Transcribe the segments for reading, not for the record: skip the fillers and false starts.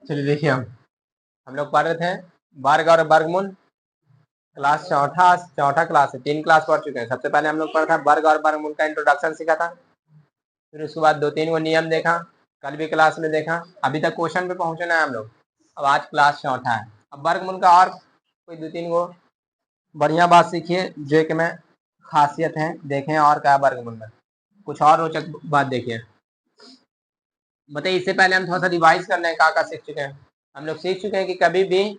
चलिए देखिए, हम लोग पढ़ रहे थे वर्ग और वर्गमूल, क्लास चौथा क्लास है, 3 क्लास पढ़ चुके हैं। सबसे पहले हम लोग पढ़ा था वर्ग और वर्गमूल का इंट्रोडक्शन सीखा था, फिर उसके बाद 2-3 को नियम देखा, कल भी क्लास में देखा। अभी तक क्वेश्चन पे पहुंचना है हम लोग। अब आज क्लास चौथा है। अब वर्गमूल का और कोई 2-3 को बढ़िया बात सीखिए जो कि में खासियत है, देखें और क्या वर्गमूल में कुछ और रोचक बात देखिए। बताइए, इससे पहले हम थोड़ा सा रिवाइज कर लें, क्या सीख चुके हैं। हम लोग सीख चुके हैं कि कभी भी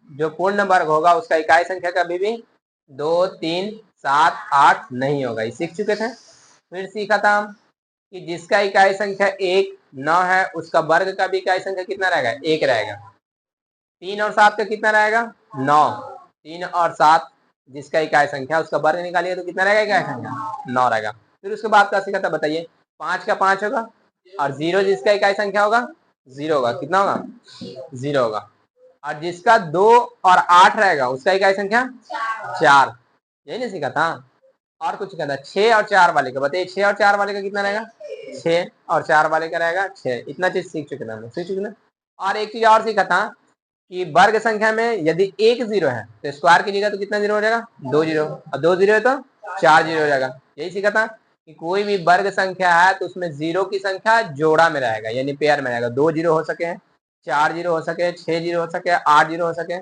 जो पूर्ण वर्ग होगा उसका इकाई संख्या कभी भी 2, 3, 7, 8 नहीं होगा, ये सीख चुके थे। फिर सीखा था हम कि जिसका इकाई संख्या 1, 9 है उसका वर्ग का भी इकाई संख्या कितना रहेगा, 1 रहेगा। 3 और 7 का कितना रहेगा, 9। 3 और 7 जिसका इकाई संख्या उसका वर्ग निकालिए तो कितना रहेगा इकाई संख्या, 9 रहेगा। फिर उसके बाद क्या सीखा था, बताइए। 5 का 5 होगा और 0 जिसका इकाई संख्या होगा 0 होगा, कितना होगा, 0 होगा। और जिसका 2 और 8 रहेगा उसका इकाई संख्या 4, यही नहीं सीखा था। और कुछ सीखा था 6 और 4 वाले का, बताइए 6 और 4 वाले का कितना रहेगा, 6 और 4 वाले का रहेगा 6। इतना चीज सीख चुके थे हम लोग, सीख चुके ना। और एक चीज और सीखा था कि वर्ग संख्या में यदि एक 0 है तो स्क्वायर कीजिएगा तो कितना 0 हो जाएगा, 2 0, और 2 0 है तो 4 0 हो जाएगा। यही सीखा था कि कोई भी वर्ग संख्या है तो उसमें 0 की संख्या जोड़ा में रहेगा, यानी पेयर में रहेगा। 2 0 हो सके, 4 0 हो सके, 6 0 हो सके, 8 0 हो सके।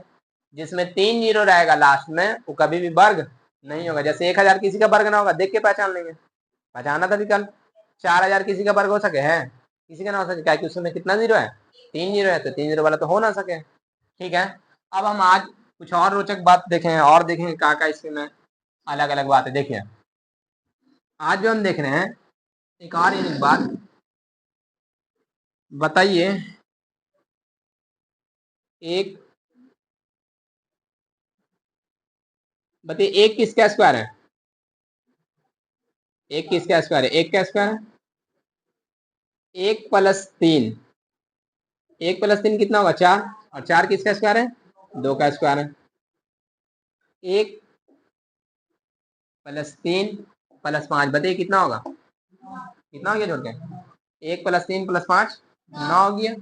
जिसमें 3 0 रहेगा लास्ट में वो कभी भी वर्ग नहीं होगा। जैसे 1000 किसी का वर्ग ना होगा, देख के पहचान लेंगे, पहचाना था भी कल। 4000 किसी का वर्ग हो सके, है किसी का ना हो सके, क्या कि उसमें कितना 0 है, 3 0 है, तो 3 0 वाला तो हो ना सके। ठीक है। अब हम आज कुछ और रोचक बात देखें और देखेंगे क्या इसमें अलग अलग बात है। देखिए, आज जो हम देख रहे हैं एक और यूनिक बात, बताइए एक बताइए एक किसका स्क्वायर है, एक किसका स्क्वायर है, एक का स्क्वायर है 1 + 3। 1 + 3 कितना होगा, 4, और 4 किसका स्क्वायर है, 2 का स्क्वायर है। 1 + 3 + 5, बताइए कितना होगा, कितना हो गया जोड़ के, 1 + 3 + 5 9 हो गया।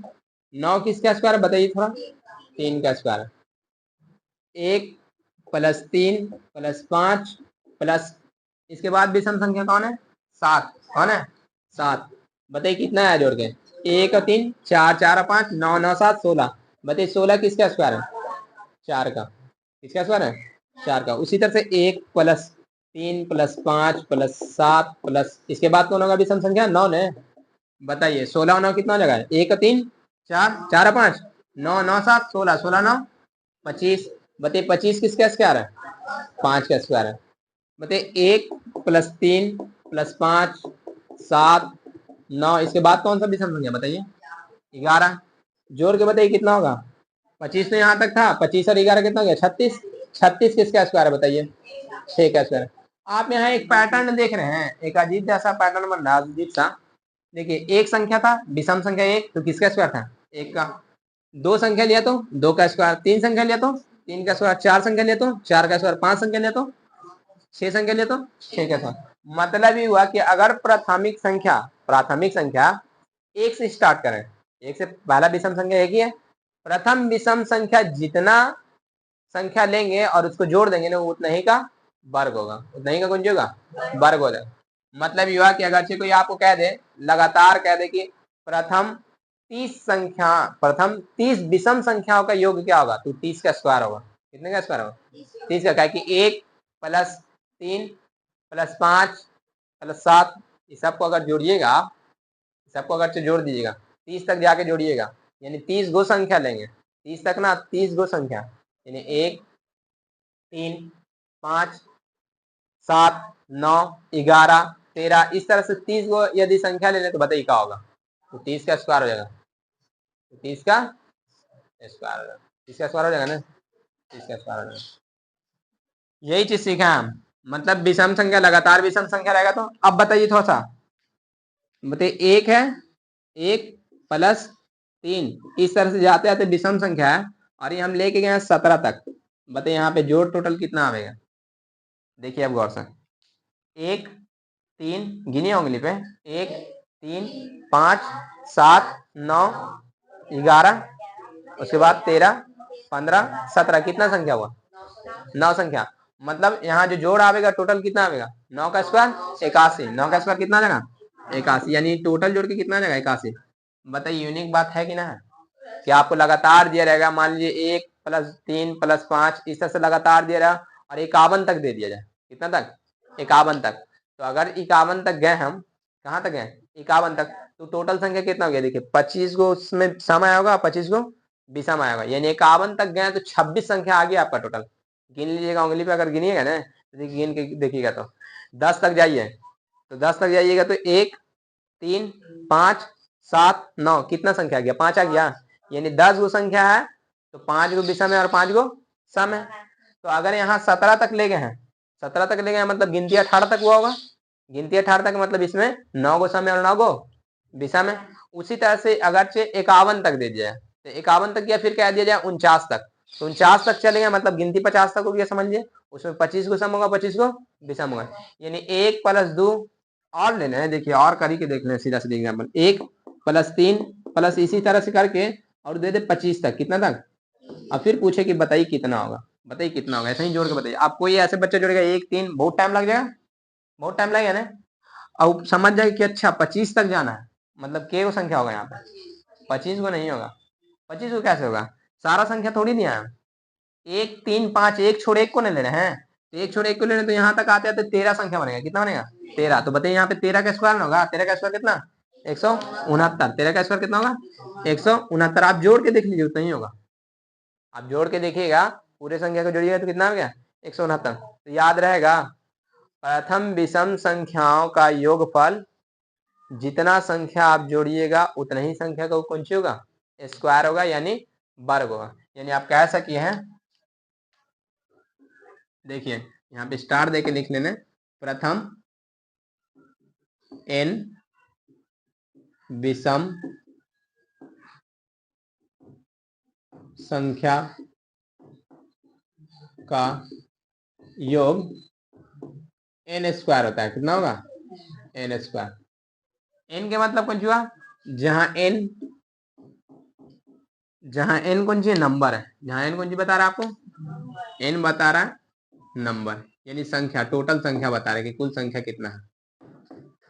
9 किसका स्क्वायर है बताइए थोड़ा, 3 का स्क्वायर। 1 + 3 + 5 प्लस इसके बाद विषम संख्या कौन है, 7, कौन है, 7। बताइए कितना है जोड़ के, 1 और 3 4, 4 और 5 9, 9 7 16। बताइए 16 किसका स्क्वायर है, 4 का। किसका स्क्वायर है, 4 का। उसी तरह से 1 + 3 + 5 + 7 प्लस इसके बाद कौन होगा विषम संख्या, 9 ने। बताइए 16 और 9 कितना हो जाएगा, 1 और 3 4, 4 और 5 9, 9 7 16, 16 9 25। बताइए 25 किसका स्क्वायर है, 5 का स्क्वायर है। बताइए 1 + 3 + 5 7 9, इसके बाद कौन सा विषम संख्या बताइए, 11। जोड़ के बताइए कितना होगा, 25 तो यहाँ तक था, 25 और 11 कितना हो गया, 36। 36 किसका स्क्वायर है बताइए, 6 का स्क्वायर। आप यहाँ एक पैटर्न देख रहे हैं, एक अजीब जैसा पैटर्न बन रहा है, अजीब सा। देखिए एक संख्या था विषम संख्या 1, तो किसका स्क्वायर था, 1 का। 2 संख्या लिया तो 2 का स्क्वायर, 3 संख्या लिया तो 3 का स्क्वायर, 4 संख्या लिया तो 4 का स्क्वायर, 5 संख्या लिया तो 6 संख्या लिया तो 6 का स्क्वायर। मतलब ये हुआ कि अगर प्राथमिक संख्या 1 से स्टार्ट करें, 1 से पहला विषम संख्या 1 ही है। प्रथम विषम संख्या जितना संख्या लेंगे और उसको जोड़ देंगे ना, उतना ही का वर्ग होगा, उतना ही का कौन होगा, वर्ग हो जाएगा। मतलब ये हुआ कि अगर कोई आपको कह दे, लगातार कह दे कि प्रथम 30 विषम संख्याओं का योग क्या होगा, तो 30 का स्क्वायर होगा। कितने का स्क्वायर होगा, 30 का। क्या कि 1 + 3 + 5 + 7, इस सबको अगर जोड़िएगा, सबको अगर जोड़ दीजिएगा 30 तक जाके जोड़िएगा, यानी 30 गो संख्या लेंगे, 30 तक ना, 30 गो संख्या, यानी 1 3 5 7 9 11 13, इस तरह से 30 गो यदि संख्या ले लें तो बताइए क्या होगा, तो 30 का स्क्वायर हो जाएगा, तो 30 का स्क्वायर हो जाएगा, 30 का स्क्वायर हो जाएगा ना, 30 का स्क्वायर हो जाएगा। यही चीज सीखा हम, मतलब विषम संख्या लगातार विषम संख्या रहेगा। तो अब बताइए थोड़ा सा, बताइए 1 है, 1 + 3, इस तरह से जाते जाते विषम संख्या है, और ये हम लेके गए 17 तक। बताइए यहाँ पे जोड़ टोटल कितना आएगा, देखिए अब गौर से। 1 3 गिनिए उंगली पे, 1 3 5 7 9 11, उसके बाद 13 15 17, कितना संख्या हुआ? 9 संख्या। मतलब यहाँ जो जोड़ आवेगा टोटल कितना आवेगा? 9 का स्क्वायर 81। 9 का स्क्वायर कितना जगह? 81, यानी टोटल जोड़ के कितना जगह? 81। बताइए यूनिक बात है कि ना है? कि आपको लगातार दिया रहेगा, मान लीजिए 1 + 3 + 5 इस तरह से लगातार दिया रहा और 51 तक दे दिया जाए। कितना तक? 51 तक। तो अगर 51 तक गए, हम कहाँ तक गए? 51 तक। तो टोटल संख्या कितना हो गया? देखिए 25 को उसमें सम आया होगा, 25 को विषम आया होगा, यानी 51 तक गए तो 26 संख्या आ गई आपका टोटल। गिन लीजिएगा, उंगली पे अगर गिनिएगा ना, गिन के देखिएगा तो 10 तक जाइए, तो 10 तक जाइएगा तो 1 3 5 7 9, कितना संख्या आ गया? 5 आ गया। यानी 10 गो संख्या है तो 5 गो विषम है और 5 गो सम है। तो अगर यहाँ 17 तक ले गए हैं, 17 तक ले गए हैं मतलब गिनती 18 तक हुआ होगा। गिनती 18 तक मतलब इसमें 9 गो सम है और 9 गो विषम है। उसी तरह से अगर 51 तक दे दिया तो 51 तक या फिर कह दिया जाए 49 तक, तो 49 तक चले गए मतलब गिनती 50 तक हो गया, समझिए। उसमें 25 को सम होगा, 25 को विषम होगा। यानी 1 + 2 और लेना है, देखिए और करी के देख लें, सीधा सीधा एग्जाम्पल 1 + 3 प्लस इसी तरह से करके और दे दे 25 तक, कितना तक? अब फिर पूछे कि बताइए कितना होगा, बताइए कितना होगा, ऐसे ही जोड़ के बताइए। आपको ये ऐसे बच्चा जोड़ेगा 1 3, बहुत टाइम लग जाएगा, बहुत टाइम लगेगा ना। अब समझ जाए कि अच्छा 25 तक जाना है, मतलब के वो संख्या होगा यहाँ पे? 25 को नहीं होगा। 25 को कैसे होगा? सारा संख्या थोड़ी दिया है। 1 3 5, एक छोड़ एक को नहीं लेना है, तो एक छोड़ एक को लेना, तो यहाँ तक आते आते 13 संख्या बनेगा। कितना बनेगा? 13। तो बताइए यहाँ पे 13 का स्क्वायर होगा, 13 का स्क्वायर कितना? 169। 13 का स्क्वायर कितना होगा? 169। आप जोड़ के देख लीजिए, उतना ही होगा। आप जोड़ के देखिएगा, पूरे संख्या को जोड़िएगा तो कितना हो गया? 169। तो याद रहेगा, प्रथम विषम संख्याओं का योगफल जितना संख्या आप जोड़िएगा उतना ही संख्या का कौन सी होगा? स्क्वायर होगा, यानी वर्ग होगा। यानी आप कह सकिए हैं, देखिए यहाँ पे स्टार देके लिख लेना, प्रथम n विषम संख्या का योग n स्क्वायर होता है। कितना होगा? n square. n के मतलब कौन सी हुआ? जहां n कौन सी नंबर है, जहां n कौन सी बता रहा है आपको? n बता रहा है नंबर, यानी संख्या, टोटल संख्या बता रहे कि कुल संख्या कितना है।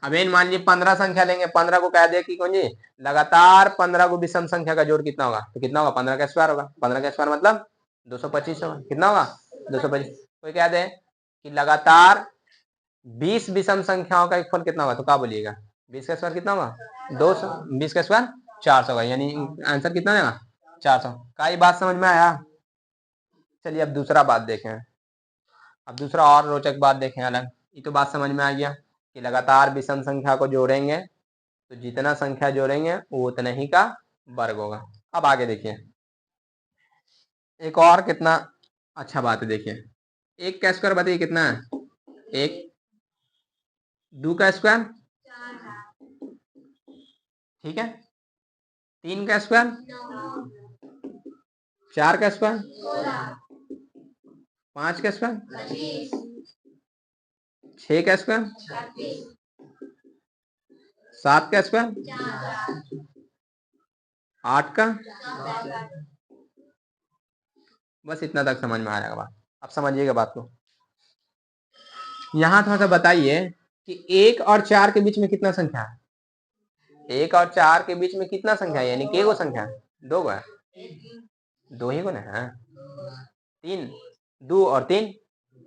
अब n मान लीजिए 15 संख्या लेंगे, 15 को कह दे कि कौन जी लगातार 15 को विषम संख्या का जोड़ कितना होगा? तो कितना होगा? 15 का स्क्वायर होगा। 15 का स्क्वायर मतलब 225 होगा। कितना होगा? 225। कोई कह दे कि लगातार 20 विषम संख्याओं का फल कितना होगा, तो क्या बोलिएगा? 20 का स्क्वायर कितना होगा? 200। 20 का स्क्वायर 400 होगा, यानी आंसर कितना देगा? 400। का ये बात समझ में आया? चलिए अब दूसरा बात देखें, अब दूसरा और रोचक बात देखें अलग। ये तो बात समझ में आ गया कि लगातार विषम संख्या को जोड़ेंगे तो जितना संख्या जोड़ेंगे वो उतना ही का वर्ग होगा। अब आगे देखिए, एक और कितना अच्छा बात है, देखिए 1 का स्क्वायर बताइए कितना है? 1। 2 का स्क्वायर, ठीक है। 3 का स्क्वायर, 4 का स्क्वायर, 5 का स्क्वायर, 6 का स्क्वायर, 7 का स्क्वायर, 8 का। बस इतना तक समझ में आ जाएगा बात। अब समझिएगा बात को, यहां थोड़ा सा बताइए कि 1 और 4 के बीच में कितना संख्या है? 1 और 4 के बीच में कितना संख्या है, यानी के गो संख्या है? 2 गो है। 2 ही को ना है? 3, 2 और 3,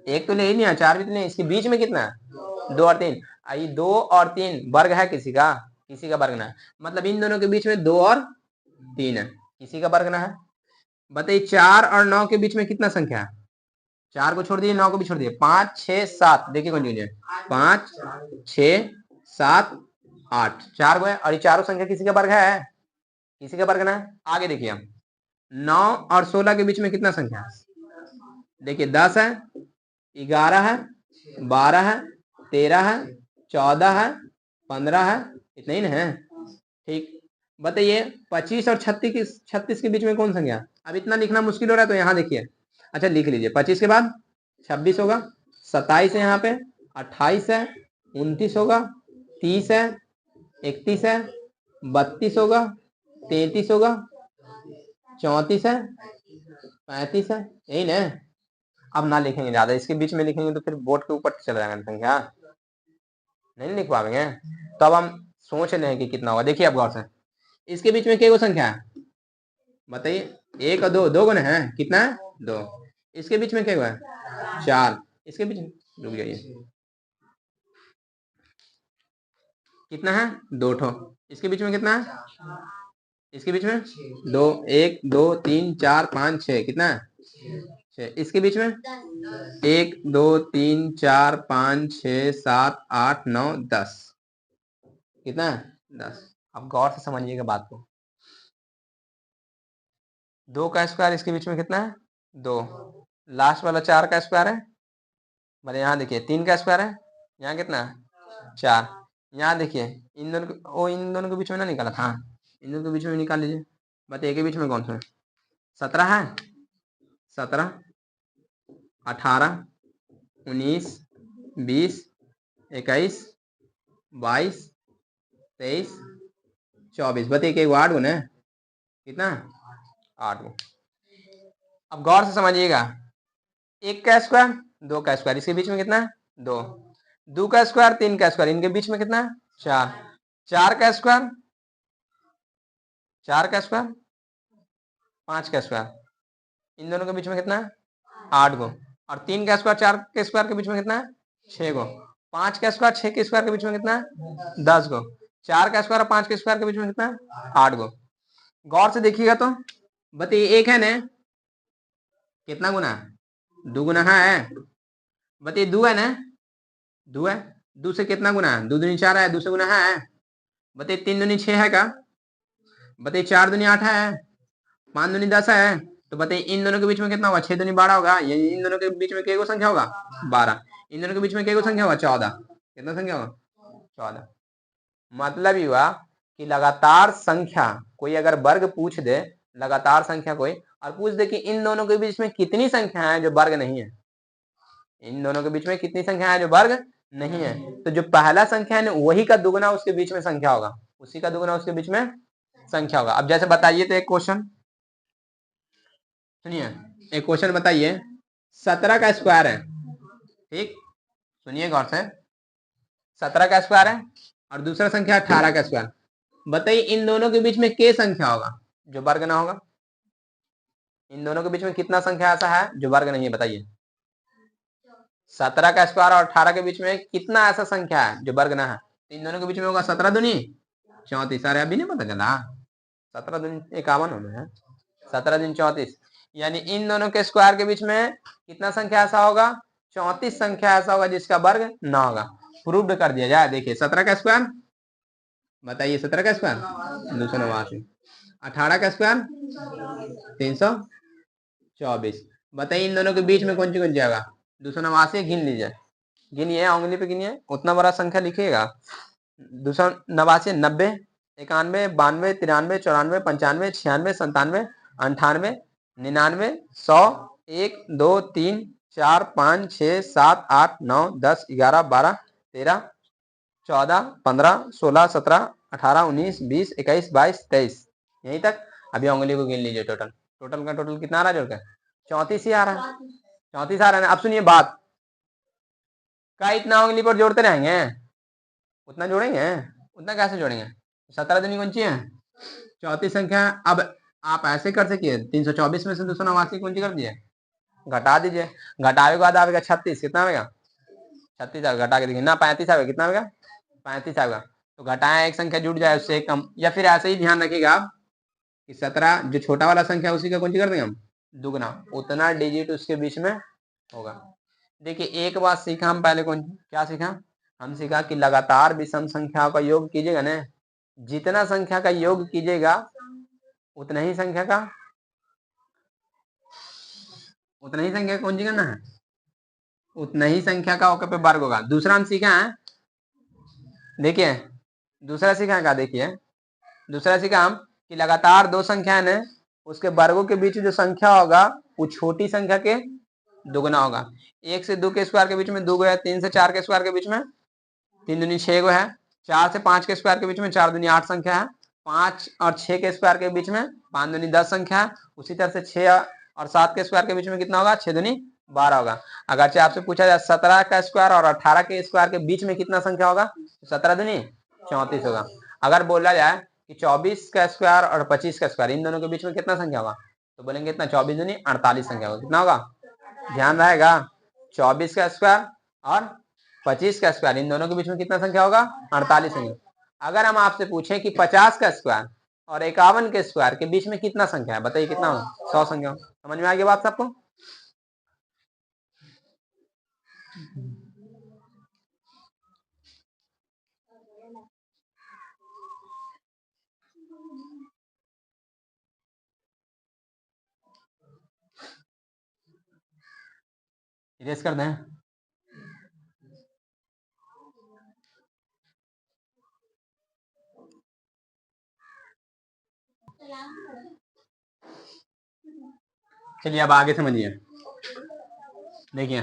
1 तो ले ही नहीं है, 4 भी तो नहीं, इसके बीच में कितना है? 2 और 3। आई 2 और 3 वर्ग है किसी का? किसी का वर्ग ना है, मतलब इन दोनों के बीच में 2 और 3 है, किसी का वर्ग ना है। बताइए 4 और 9 के बीच में कितना संख्या है? 4 को छोड़ दिए, 9 को भी छोड़ दिए, 5 6 7, देखिए कौन यूनियन 5 6 7 8, 4 गो है और ये चारों संख्या किसी का वर्ग है? किसी का वर्ग ना है। आगे देखिए हम 9 और 16 के बीच में कितना संख्या है? देखिए 10 है, 11 है, 12 है, 13 है, 14 है, 15 है, इतना ही ना है? ठीक। बताइए 25 और 36 के बीच में कौन संख्या? अब इतना लिखना मुश्किल हो रहा है तो यहाँ देखिए, अच्छा लिख लीजिए, 25 के बाद 26 होगा, 27 है यहाँ पे, 28 है, 29 होगा, 30 है, 31 है, 32 होगा, 33 होगा, 34 है, 35 है, यही ना। अब ना लिखेंगे ज्यादा, इसके बीच में लिखेंगे तो फिर बोर्ड के ऊपर चला जाएगा संख्या, नहीं लिख पाएंगे। तो अब हम सोच रहे हैं कि कितना होगा। देखिए अब गौर से, इसके बीच में क्या संख्या है बताइए, 1 और 2, 2 गुना है, कितना है 2। इसके बीच में क्या है 4, इसके बीच में रुक जाइए कितना है 2 ठो, इसके बीच में कितना है, इसके बीच में 2, 1 2 3 4 5 6, कितना है 6, इसके बीच में 1 2 3 4 5 6 7 8 9 10, कितना है 10। अब गौर से समझिएगा बात को, 2 का स्क्वायर इसके बीच में कितना है 2, लास्ट वाला 4 का स्क्वायर है, भले यहाँ देखिए 3 का स्क्वायर है, यहाँ कितना है 4, यहाँ देखिए इन दोनों के बीच में ना निकाला था, इन दोनों के बीच में निकाल लीजिए, बताइए के बीच में कौन सा है, 17 है, 17 18 19 20 21 22 23 24, बताइए कि 8 गुना है, कितना 8 गो। अब गौर से समझिएगा, 1 का स्क्वायर 2 का स्क्वायर, इसके बीच में कितना है 2, 2 का स्क्वायर 3 का स्क्वायर, इनके बीच में कितना है 4, 4 का स्क्वायर 4 का स्क्वायर 5 का स्क्वायर, इन दोनों के बीच में कितना है 8 गो, और 3 का स्क्वायर 4 के स्क्वायर के बीच में कितना है 6 गो, 5 का स्क्वायर 6 के स्क्वायर के बीच में कितना है 10 गो, 4 का स्क्वायर और 5 के स्क्वायर के बीच में कितना है 8 गो। गौर से देखिएगा तो बताइए, एक है ना, कितना गुना 2 गुना है, बताइए 2 है ना, 2 है, 2 से कितना गुना है, 2 दूनी 4 है, 2 से गुना है, बताइए 3 दूनी 6 है का, बताइए 4 दूनी 8 है, 5 दूनी 10 है, तो बताइए इन दोनों के बीच में कितना होगा, 6 दूनी 12 होगा, यानी इन दोनों के बीच में क्या संख्या होगा 12, इन दोनों के बीच में क्या संख्या होगा 14, कितना संख्या होगा 14। मतलब ये हुआ कि लगातार संख्या कोई अगर वर्ग पूछ दे, लगातार संख्या कोई, और पूछ दे कि इन दोनों के बीच में कितनी संख्या है जो वर्ग नहीं है, इन दोनों के बीच में कितनी संख्या है जो वर्ग नहीं है, तो जो पहला संख्या है ना वही का दुगुना उसके बीच में संख्या होगा, उसी का दुगुना उसके बीच में संख्या होगा। अब जैसे बताइए तो एक क्वेश्चन सुनिए, एक क्वेश्चन बताइए, 17 का स्क्वायर है, ठीक सुनिए गौर से, 17 का स्क्वायर है और दूसरा संख्या 18 का स्क्वायर, बताइए इन दोनों के बीच में क्या संख्या होगा जो वर्ग ना होगा, इन दोनों के बीच में कितना संख्या ऐसा है जो वर्ग नहीं है, बताइए 17 का स्क्वायर और 18 के बीच में कितना ऐसा संख्या है जो वर्ग ना है, इन दोनों के बीच में होगा 17 दूनी 34, अरे अभी नहीं पता चला, 17 दूनी 51 होना है, 17 दूनी 34, यानी इन दोनों के स्क्वायर के बीच में कितना संख्या ऐसा होगा 34 संख्या ऐसा होगा जिसका वर्ग ना होगा। प्रूव्ड कर दिया जाए, देखिए 17 का स्क्वायर, बताइए 17 का स्क्वायर 289, 18 का स्क्वायर 324, बताइए इन दोनों के बीच में कौन सी जाएगा 289, गिन लीजिए, गिनिए उंगली पे गिनिए, उतना बड़ा संख्या लिखिएगा, 289, 90 91 92 93 94 95 96 97 98 99 100 1 2 3 4 5 6 7 8 9 10 11 12 13 14 15 16 17 18 19 20 21 22 23, यहीं तक। अभी उंगली को गिन लीजिए, टोटल टोटल का टोटल कितना आ रहा है जोड़कर 34 ही आ रहा है, 34 आ रहा है। अब सुनिए बात, क्या इतना उंगली पर जोड़ते रहेंगे, उतना जोड़ेंगे, उतना कैसे जोड़ेंगे, 17 दूनी कौन सी है 34 संख्या। अब आप ऐसे कर सकिए, 324 में से 289 कौन सी कर दिए, घटा दीजिए, घटावे के बाद आएगा 36, कितना आएगा 36 आएगा, घटा के देखिए ना 35 आएगा, कितना आएगा 35 आएगा, तो घटाएं एक संख्या जुड़ जाए उससे कम, या फिर ऐसे ही ध्यान रखिएगा आप कि 17 जो छोटा वाला संख्या उसी का कौन सी कर देंगे हम दुगना, उतना डिजिट उसके बीच में होगा। देखिए एक बात सीखा हम पहले, कौन क्या सीखा, हम सीखा कि लगातार विषम संख्याओं का योग कीजिएगा ना, जितना संख्या का योग कीजिएगा उतना ही संख्या का कौन सी करना है, उतना ही संख्या का ओके पे वर्ग होगा। दूसरा हम सीखा है, देखिए दूसरा सीखा है क्या, देखिए दूसरा सीखा हम कि लगातार दो संख्या है ना, उसके वर्गों के बीच जो संख्या होगा वो छोटी संख्या के दुगना होगा। 1 से 2 के स्क्वायर के बीच में 2 गो है, 3 से 4 के स्क्वायर के बीच में 3 दूनी 6 गो है, 4 से 5 के स्क्वायर के बीच में 4 दूनी 8 संख्या है। 5 और 6 के स्क्वायर के बीच में 5 दूनी 10 संख्या है। उसी तरह से 6 और 7 के स्क्वायर के बीच में कितना होगा? 6 दूनी 12 होगा। अगर आपसे पूछा जाए 17 का स्क्वायर और 18 के स्क्वायर के बीच में कितना संख्या होगा? 17 दूनी 34 होगा। अगर बोला जाए कि 24 का स्क्वायर और 25 का स्क्वायर इन दोनों के बीच में कितना संख्या होगा? तो बोलेंगे इतना 24 दूनी 48 संख्या होगा। कितना होगा? ध्यान रहेगा 24 का स्क्वायर और 25 का स्क्वायर इन दोनों के बीच में कितना संख्या होगा? 48 संख्या। अगर हम आपसे पूछें कि 50 का स्क्वायर और 51 के स्क्वायर के बीच में कितना संख्या है, बताइए कितना होगा? 100 संख्या। समझ में आ गई बात सबको? इरेज कर दें। चलिए अब आगे समझिए। देखिए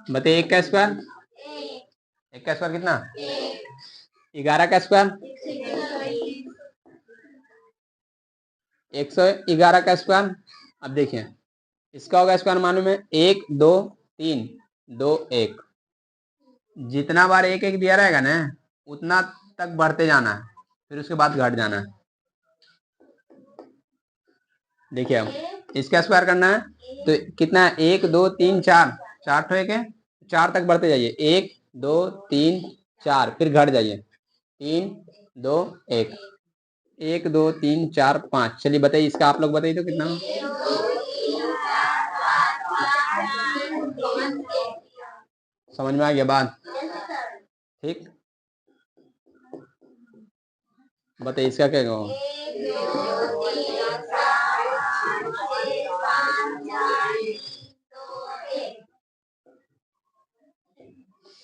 बताइए 1 का स्क्वायर, 1 का स्क्वायर कितना? 11 का स्क्वायर 111 का स्क्वायर। अब देखिए इसका होगा स्क्वायर मालूम है 1 2 3 2 1। जितना बार 1 1 दिया रहेगा ना उतना तक बढ़ते जाना है, फिर उसके बाद घट जाना है। देखिए अब इसका स्क्वायर करना है तो कितना है? 1 2 3 4, 4 तो 1 है, 4 तक बढ़ते जाइए। 1 2 3 4, फिर घट जाइए 3 2 1, 1 2 3 4 5। चलिए बताइए इसका आप लोग बताइए तो कितना? समझ में आ गया बात? ठीक, बताइए इसका क्या होगा?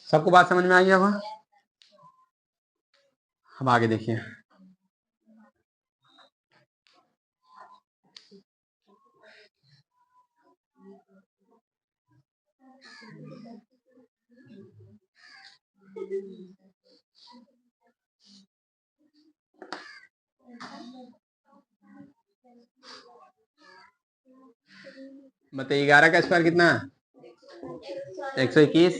सबको बात समझ में आ गया होगा? अब आगे देखिए बताइए 11 का स्क्वायर कितना? 121।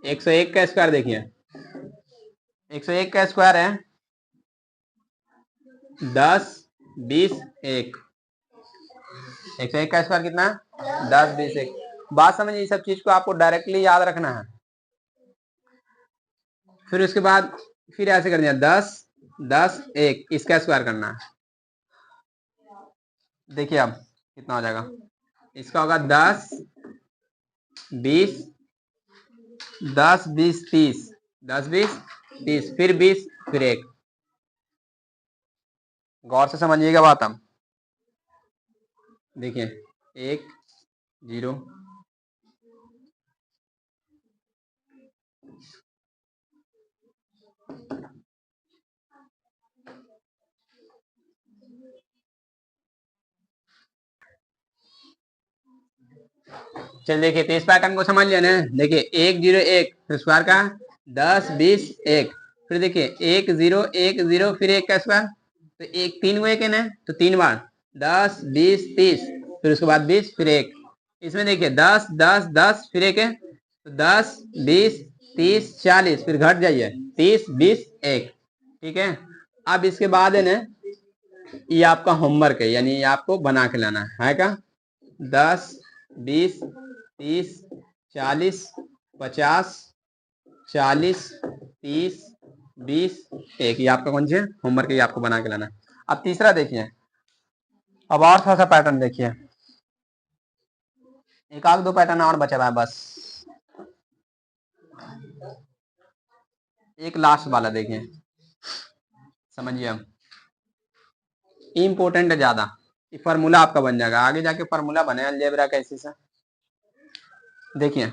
101 का स्क्वायर देखिए 101 का स्क्वायर है 10 20 1। 101 का स्क्वायर कितना? 10 20 1। बात समझिए, इस सब चीज को आपको डायरेक्टली याद रखना है। फिर उसके बाद फिर ऐसे कर दिया 10 10 1, इसका स्क्वायर करना है। देखिए अब कितना हो जाएगा? इसका होगा 10 20 10 20 30, 10 20 30, फिर 20 फिर 1। गौर से समझिएगा बात। हम देखिए 1 0 चल देखिए तो इस पैटर्न को समझ लिया ना। देखिए 1 0 1 स्क्वायर का 10 20 1, फिर देखिए 1 0 1 0 फिर 1 का स्क्वायर, तो एक 3 को 1 है ना तो 3 बार 10 20 30, फिर उसके बाद 20 फिर 1। इसमें देखिए 10 10 10 फिर 1 है तो 10 20 30 40, फिर घट जाइए 30 20 1। ठीक है, अब इसके बाद है ना ये आपका होमवर्क है, यानी ये आपको बना के लाना है का 10 20 30 40 50 40 30 20 1। ये आपका कौन सी है? होमवर्क है, ये आपको बना के लाना। अब तीसरा देखिए, अब और थोड़ा सा पैटर्न देखिए, एक आध दो पैटर्न और बचा हुआ है बस। एक लास्ट वाला देखिए, समझिए अब इम्पोर्टेंट है ज्यादा। ये फार्मूला आपका बन जाएगा, आगे जाके फार्मूला बने अलजेब्रा कैसे से। देखिए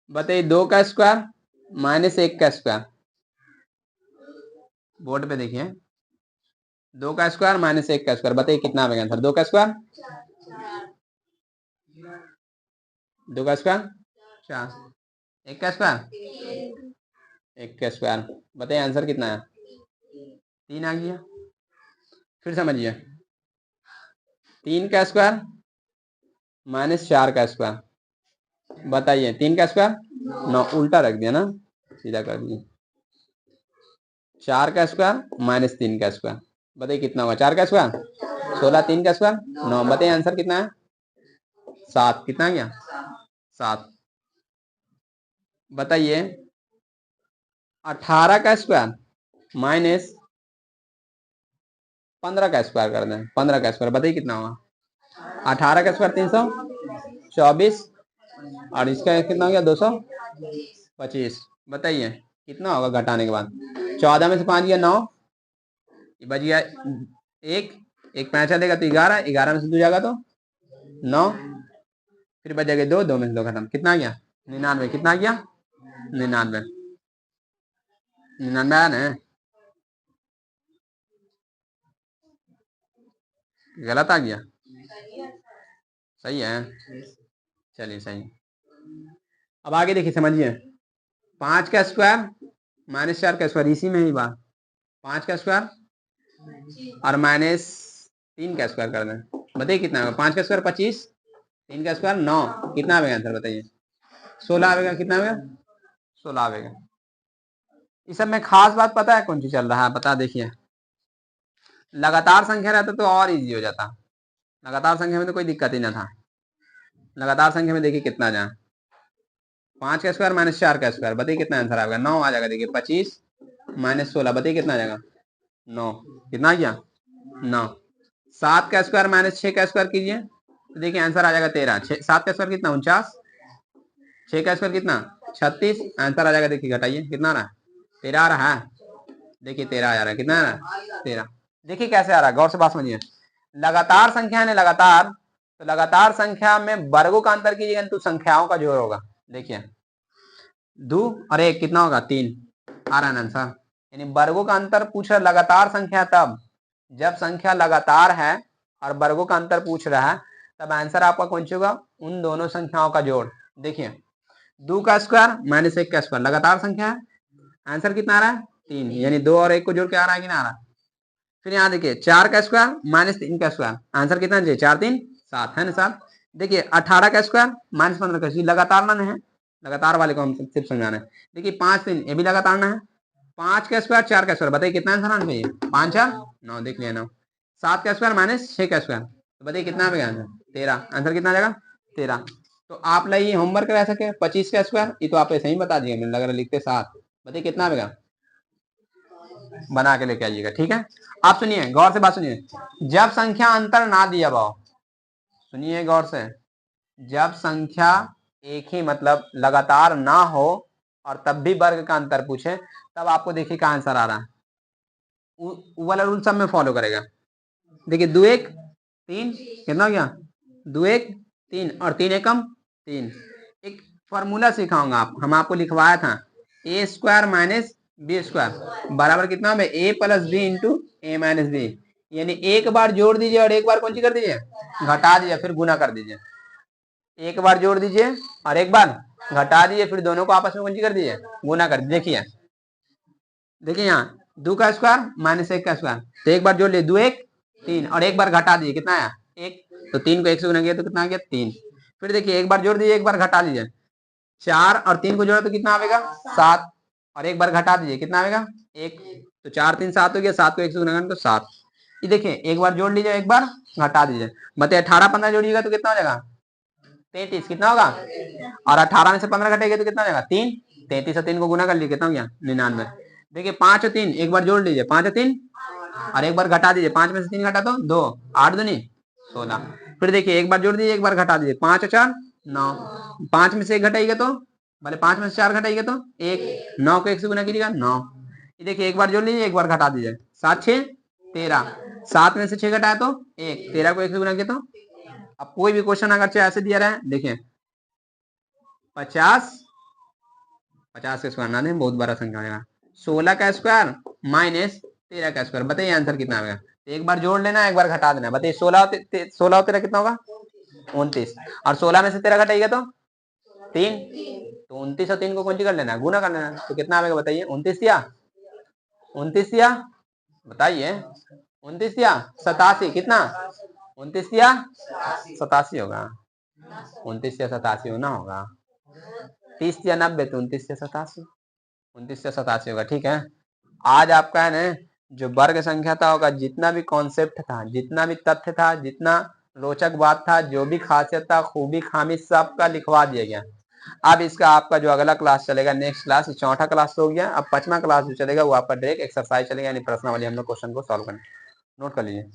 बताइए 2 का स्क्वायर माइनस 1 का स्क्वायर। बोर्ड पे देखिए 2 का स्क्वायर माइनस 1 का स्क्वायर, बताइए कितना आएगा आंसर? 2 का स्क्वायर 2 का स्क्वायर 4, 1 का स्क्वायर 1 का स्क्वायर। बताइए आंसर कितना है? 3 आ गया। फिर समझिए, 3 का स्क्वायर माइनस 4 का स्क्वायर। बताइए 3 का स्क्वायर 9, उल्टा रख दिया ना, सीधा कर दिया। 4 का स्क्वायर माइनस 3 का स्क्वायर। बताइए कितना होगा? 4 का स्क्वायर 16, 3 का स्क्वायर 9। बताइए आंसर कितना है? 7। कितना गया? 7। बताइए 18 का स्क्वायर माइनस 15 का स्क्वायर कर दें। 15 का स्क्वायर बताइए कितना होगा? 18 का स्क्वायर 324 और इसका कितना हो गया? 225। बताइए कितना होगा घटाने के बाद? 14 में से 5 गया 9, बच गया एक 5 देगा तो 11, 11 में से 2 जाएगा तो 9, फिर बच जाएगा 2, 2 में से 2 खत्म। कितना गया? 99। कितना गया? 99। 99 आया ना? गलत आ गया? सही है, चलिए सही। अब आगे देखिए, समझिए 5 का स्क्वायर माइनस 4 का स्क्वायर, इसी में ही बात। 5 का स्क्वायर और माइनस 3 का स्क्वायर कर दें। बताइए कितना होगा? 5 का स्क्वायर 25, 3 का स्क्वायर 9। कितना आएगा आंसर? बताइए 16 आएगा। कितना आएगा? 16 आएगा। इस सब में खास बात पता है कौन सी चल रहा है? बता, देखिए लगातार संख्या रहता तो और इजी हो जाता। लगातार संख्या में तो कोई दिक्कत ही ना था। लगातार संख्या में देखिए कितना जाए, 5 का स्क्वायर माइनस 4 का स्क्वायर। बताइए कितना आंसर आएगा? 9 आ जाएगा। देखिए 25 माइनस 16, बताइए कितना आ जाएगा? 9। कितना आ गया? 9। 7 का स्क्वायर माइनस 6 का स्क्वायर कीजिए तो देखिए आंसर आ जाएगा 13। 7 का स्क्वायर कितना? 49। 6 का स्क्वायर कितना? 36। आंसर आ जाएगा, देखिए घटाइए कितना आ रहा है? 13 आ रहा है। देखिए 13 आ रहा है। कितना आ रहा है? 13। देखिए कैसे आ रहा है, गौर से बात समझिए। लगातार संख्या है ना, लगातार, तो लगातार संख्या में वर्गों का अंतर कीजिएगा तो संख्याओं का जोड़ होगा। देखिए 2 और 1 कितना होगा? 3। आ रहा है आंसर। यानी वर्गों का अंतर पूछ रहा लगातार संख्या, तब जब संख्या लगातार है और वर्गों का अंतर पूछ रहा है तब आंसर आपका कौन सा होगा? उन दोनों संख्याओं का जोड़। देखिए 2 का स्क्वायर माइनस 1 का स्क्वायर लगातार संख्या है, आंसर कितना आ रहा है? 3। यानी 2 और 1 को जोड़ के आ रहा है कि ना आ रहा? फिर यहाँ देखिए 4 का स्क्वायर माइनस 3 का स्क्वायर, आंसर कितना चाहिए? 4 3 7 है ना, 7। देखिए 18 का स्क्वायर माइनस 15 का स्क्वायर, लगातार ना है, लगातार वाले को हम सिर्फ समझाना है। देखिए 5 3 ये भी लगातार ना है। 5 का स्क्वायर 4 का स्क्वायर, बताइए कितना आंसर आना चाहिए? 5 4 9। देख लिया 9। 7 का स्क्वायर माइनस 6 का स्क्वायर, तो बताइए कितना आएगा आंसर? 13। आंसर कितना आ जाएगा? 13। तो आप लाइए होमवर्क रह सके 25 का स्क्वायर, ये तो आप ऐसे ही बता दिए, लग रहा लिखते 7। बताइए कितना आएगा? बना के लेके आइएगा, ठीक है। आप सुनिए, गौर से बात सुनिए। जब संख्या अंतर ना दिया भाव, सुनिए गौर से, जब संख्या एक ही मतलब लगातार ना हो और तब भी वर्ग का अंतर पूछे, तब आपको देखिए का आंसर आ रहा है। वाला रूल सब में फॉलो करेगा। देखिए 2 1 3 कितना हो गया? 2 1 3 और 3 एकम 3। एक फॉर्मूला सिखाऊंगा हम आपको लिखवाया था, ए स्क्वायर माइनस बी स्क्वायर बराबर कितना है? ए प्लस बी इंटू ए माइनस बी। यानी एक बार जोड़ दीजिए और एक बार कौन सी कर दीजिए? घटा दीजिए, फिर गुना कर दीजिए। एक बार जोड़ दीजिए और एक बार घटा दीजिए, फिर दोनों को आपस में कौन सी कर दीजिए? गुना कर दीजिए। देखिए देखिए यहाँ 2 का स्क्वायर माइनस 1 का स्क्वायर, तो एक बार जोड़ लिए 2 1 3 और एक बार घटा दीजिए, कितना आया? 1। तो 3 को 1 से गुना किया तो कितना आ गया? 3। फिर देखिए एक बार जोड़ दीजिए एक बार घटा दीजिए, 4 और 3 को जोड़ा तो कितना आएगा? 7। और एक बार घटा दीजिए, कितना आएगा? 1। तो 4 3 7 हो गया, 7 को 1 से गुना करें तो 7। ये देखिए एक बार जोड़ लीजिए एक बार घटा दीजिए, बताइए 18 15 जोड़िएगा तो कितना हो जाएगा? 33। कितना होगा? और 18 में से 15 घटेगा तो कितना हो जाएगा? 3। 33 और 3 को गुना कर लीजिए, कितना हो गया? 99। देखिए 5 और 3 एक बार जोड़ लीजिए, 5 और 3 और एक बार घटा दीजिए, 5 में से 3 घटा तो 2, 8 दूनी 16। फिर देखिए एक बार जोड़ दीजिए एक बार घटा दीजिए, 5 और 4 9। 5 में से 1 घटाइएगा तो भले 5 में से 4 घटाइएगा तो 1। 9 को 1 से गुना कीजिएगा 9। ये देखिए एक बार जोड़ लीजिए एक बार घटा दीजिए, 7 6 13। 7 में से 6 घटाया तो 1। 13 को 1 से गुना किया तो। अब कोई भी क्वेश्चन अगर चाहे ऐसे दिया रहा है, देखिए 50 50 का स्क्वायर ना दें, बहुत बड़ा संख्या आएगा। 16 का स्क्वायर माइनस 13 का स्क्वायर, बताइए आंसर कितना आएगा? एक बार जोड़ लेना एक बार घटा देना। बताइए 16 और 13 कितना होगा? 29। और 16 में से 13 घटाइएगा तो 3, तो 29 और 3 को कौन सी कर लेना, गुना कर लेना। तो कितना आएगा बताइए, 29 या बताइए 29 या 87, कितना 29 या 87 होगा, 29 या 87 होना होगा। 30 या 90, तो 29 या 87, 29 या 87 होगा। ठीक है, आज आपका है ना जो वर्ग संख्या था होगा, जितना भी कॉन्सेप्ट था, जितना भी तथ्य था, जितना रोचक बात था, जो भी खासियत था, खूबी खामी, सबका लिखवा दिया गया। अब इसका आपका जो अगला क्लास चलेगा, नेक्स्ट क्लास, चौथा क्लास हो गया। अब 5वां क्लास जो चलेगा वो आपका डायरेक्ट एक्सरसाइज चलेगा, यानी प्रश्नावली, हम लोग क्वेश्चन को सॉल्व करें। नोट कर लीजिए।